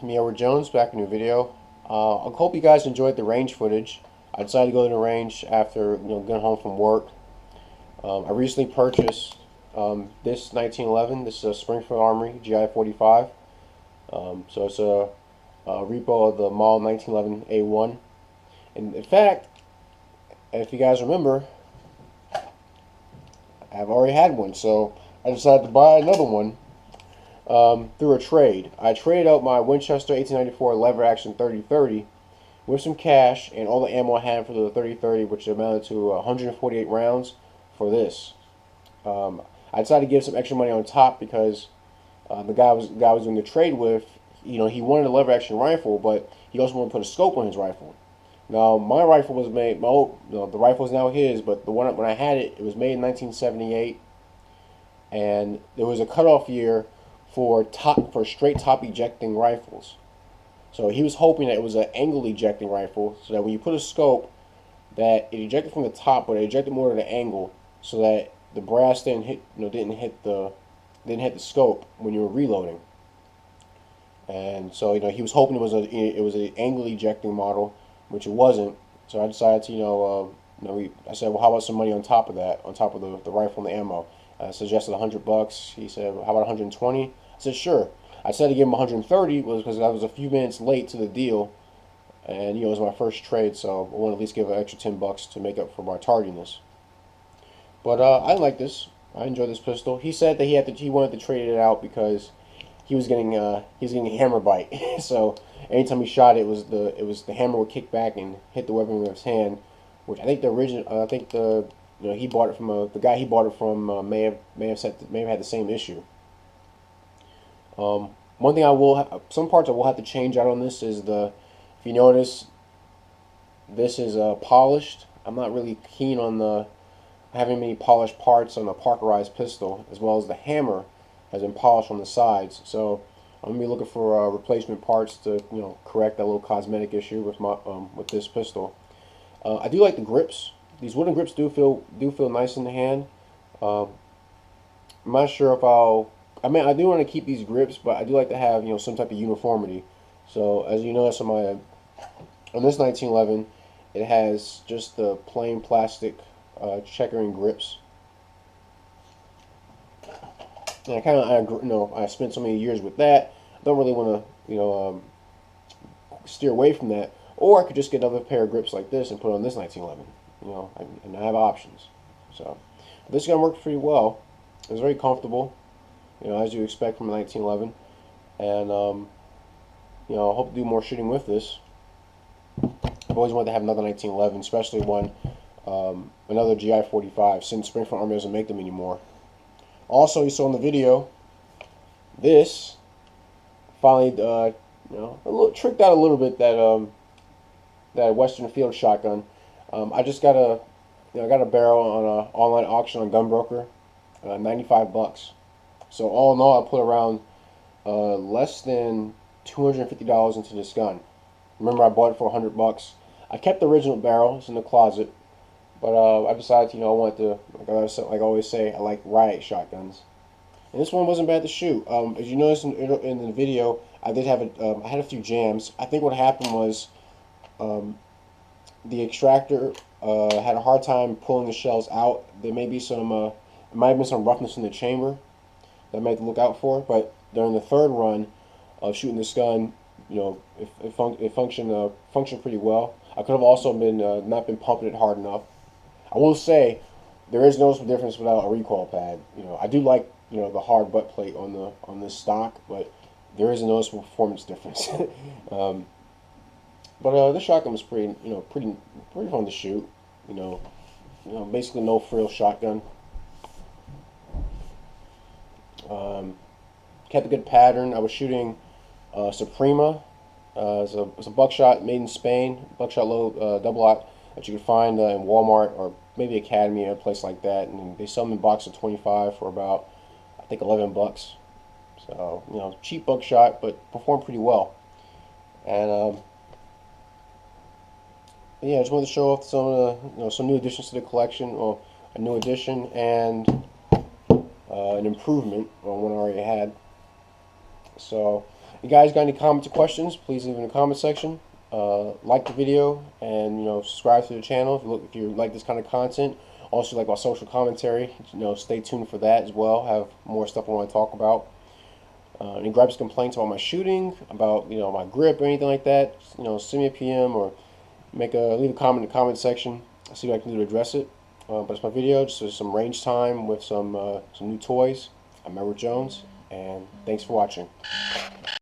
me, Edward Jones, back in a new video. I hope you guys enjoyed the range footage. I decided to go to the range after getting home from work. I recently purchased this 1911. This is a Springfield Armory GI 45. So it's a repo of the Model 1911 A1. And in fact, if you guys remember, I've already had one, so I decided to buy another one. Through a trade. I traded out my Winchester 1894 lever action 30-30 with some cash and all the ammo I had for the 30-30, which amounted to 148 rounds, for this. I decided to give some extra money on top because the guy I was doing the trade with, he wanted a lever action rifle, but he also wanted to put a scope on his rifle. Now my rifle was made, the rifle is now his, but the one when I had it, it was made in 1978, and there was a cutoff year for straight top ejecting rifles. So he was hoping that it was an angle ejecting rifle, so that when you put a scope, that it ejected from the top, but it ejected more to the angle, so that the brass didn't hit the scope when you were reloading. And so he was hoping it was an angle ejecting model, which it wasn't. So I decided to I said, well, how about some money on top of that, on top of the rifle and the ammo? I suggested $100. He said, well, how about 120? I said, sure. I said to give him 130 because I was a few minutes late to the deal, and it was my first trade, so I wanted to at least give an extra $10 to make up for my tardiness. But I like this. I enjoy this pistol. He said that he wanted to trade it out because he was getting a hammer bite. So anytime he shot it, was the hammer would kick back and hit the weapon with his hand, which I think he bought it from the guy he bought it from may have had the same issue. One thing some parts I will have to change out on this is if you notice, this is polished. I'm not really keen on having many polished parts on a Parkerized pistol, as well as the hammer has been polished on the sides. So I'm gonna be looking for replacement parts to correct that little cosmetic issue with this pistol. I do like the grips. These wooden grips do feel nice in the hand. I'm not sure if I do want to keep these grips, but I do like to have some type of uniformity. So as you notice on this 1911, it has just the plain plastic checkering grips. And I spent so many years with that. I don't really want to steer away from that, or I could just get another pair of grips like this and put on this 1911. And I have options. So this gun worked pretty well. It was very comfortable, as you expect from a 1911. And I hope to do more shooting with this. I've always wanted to have another 1911, especially another GI 45, since Springfield Armory doesn't make them anymore. Also, you saw in the video, this finally tricked out a little bit that Western Field shotgun. I just got a barrel on an online auction on Gunbroker, $95. So all in all, I put around less than $250 into this gun. Remember, I bought it for $100. I kept the original barrel; it's in the closet. But I decided, I wanted to, like I always say, I like riot shotguns. And this one wasn't bad to shoot. As you notice in the video, I had a few jams. I think what happened was the extractor had a hard time pulling the shells out. There may be it might have been some roughness in the chamber that I might have to look out for. But during the third run of shooting this gun, it functioned pretty well. I could have also not been pumping it hard enough. I will say there is noticeable difference without a recoil pad. I do like the hard butt plate on this stock, but there is a noticeable performance difference. But this shotgun was pretty fun to shoot. Basically no frill shotgun. Kept a good pattern. I was shooting Suprema. It's a buckshot made in Spain, buckshot low double-aught that you can find in Walmart or maybe Academy or a place like that, and they sell them in boxes of 25 for about, I think, $11. So cheap buckshot, but performed pretty well. And yeah, I just wanted to show off some new additions to the collection, or a new addition and an improvement on one I already had. So You guys got any comments or questions? Please leave in the comment section. Like the video, and subscribe to the channel if you like this kind of content. Also, like my social commentary. Stay tuned for that as well. I have more stuff I want to talk about. Any gripes, complaints about my shooting, about my grip or anything like that, send me a PM or leave a comment in the comment section. I'll see what I can do to address it. But it's my video, just some range time with some new toys. I'm Edward Jones, and thanks for watching.